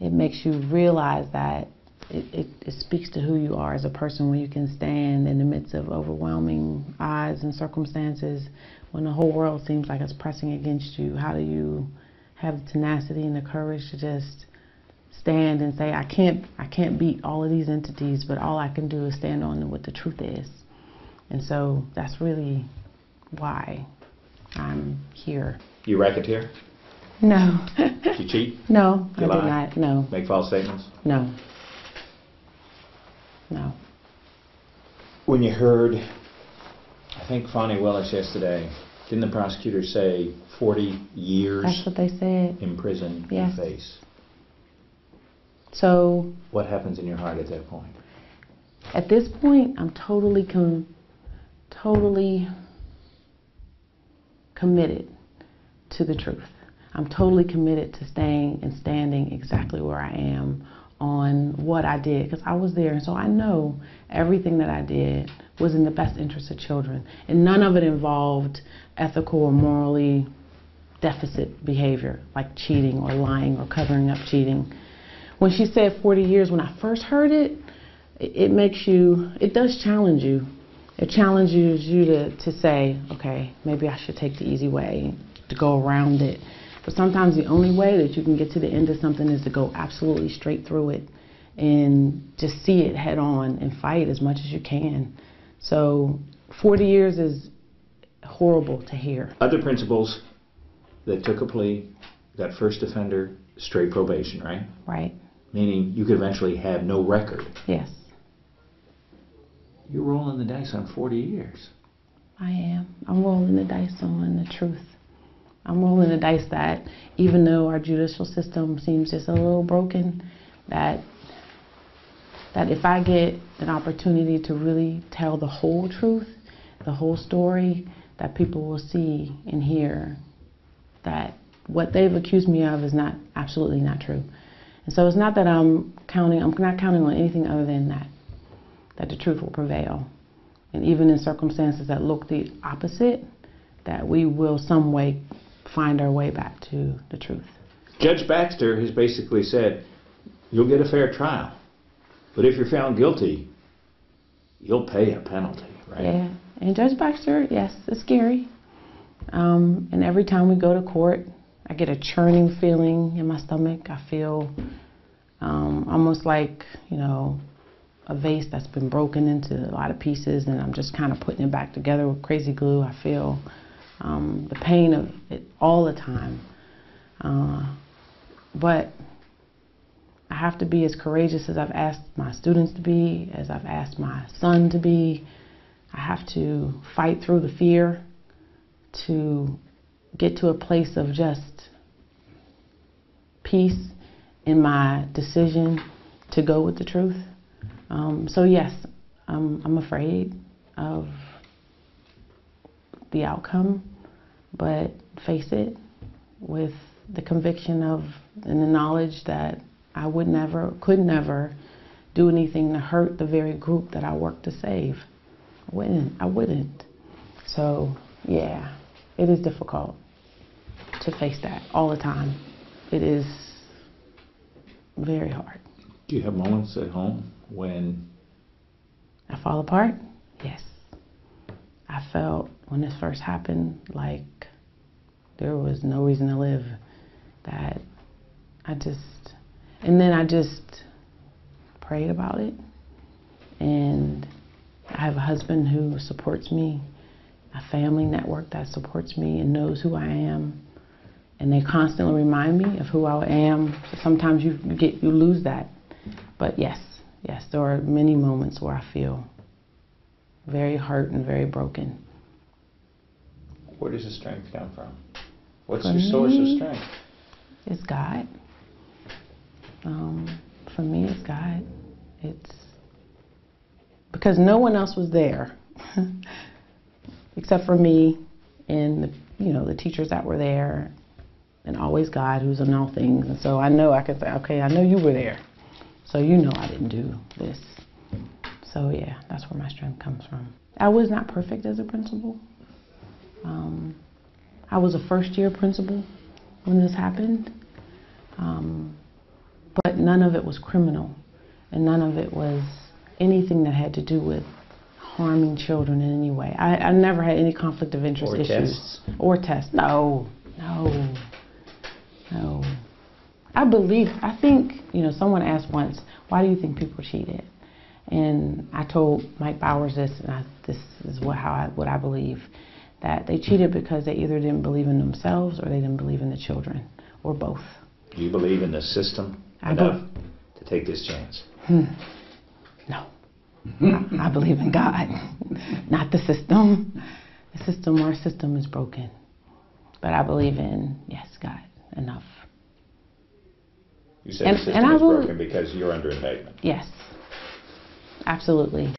it makes you realize that it speaks to who you are as a person when you can stand in the midst of overwhelming odds and circumstances, when the whole world seems like it's pressing against you. How do you have the tenacity and the courage to just stand and say, I can't beat all of these entities, but all I can do is stand on what the truth is. And so that's really why I'm here. You racketeer? No. Did you cheat? No, You I lie? did not. No. Make false statements? No. No. When you heard, I think Fonnie Willis yesterday, didn't the prosecutor say 40 years That's what they said. in prison Yes. you face? So What happens in your heart at that point? at this point, I'm totally committed to the truth. I'm totally committed to staying and standing exactly where I am on what I did, because I was there, and so I know everything that I did was in the best interest of children, and none of it involved ethical or morally deficit behavior like cheating or lying or covering up cheating. When she said 40 years, when I first heard it, it does challenge you. It challenges you to say, okay, maybe I should take the easy way, to go around it. But sometimes the only way that you can get to the end of something is to go absolutely straight through it and just see it head on and fight as much as you can. So 40 years is horrible to hear. Other principals that took a plea, that first offender, straight probation, right? Right. Meaning you could eventually have no record. Yes. You're rolling the dice on 40 years. I am. I'm rolling the dice on the truth. I'm rolling the dice that even though our judicial system seems just a little broken, that if I get an opportunity to really tell the whole truth, the whole story, that people will see and hear that what they've accused me of is absolutely not true. And so it's not that I'm not counting on anything other than that the truth will prevail. And even in circumstances that look the opposite, that we will some way find our way back to the truth. Judge Baxter has basically said, you'll get a fair trial, but if you're found guilty, you'll pay a penalty, right? Yeah, and Judge Baxter, yes, it's scary. And every time we go to court, I get a churning feeling in my stomach. I feel almost like, a vase that's been broken into a lot of pieces, and I'm just kind of putting it back together with crazy glue. I feel the pain of it all the time. But I have to be as courageous as I've asked my students to be, as I've asked my son to be. I have to fight through the fear to get to a place of just peace in my decision to go with the truth. So yes, I'm afraid of the outcome, but face it with the conviction of and the knowledge that I could never do anything to hurt the very group that I work to save. I wouldn't. So yeah, it is difficult to face that all the time. It is very hard. Do you have moments at home when I fall apart? Yes. I felt when this first happened like there was no reason to live, and then I just prayed about it, and I have a husband who supports me, a family network that supports me and knows who I am, and they constantly remind me of who I am. Sometimes you lose that, but yes, there are many moments where I feel very hurt and very broken. Where does the strength come from? What's your source of strength? It's God. For me, it's God. It's because no one else was there except for me and the teachers that were there, and always God, who's in all things. And so I know I could say, okay, I know you were there, so I didn't do this. So yeah, that's where my strength comes from. I was not perfect as a principal. I was a first-year principal when this happened. But none of it was criminal, and none of it was anything that had to do with harming children in any way. I never had any conflict of interest Or issues. tests? Or tests. No. I think, someone asked once, why do you think people cheated? And I told Mike Bowers this, and this is what I believe, that they cheated because they either didn't believe in themselves or they didn't believe in the children, or both. Do you believe in the system enough to take this chance? No. I believe in God, not the system. Our system is broken. But I believe in, yes, God, enough. You said the system is broken because you're under indictment. Yes, absolutely.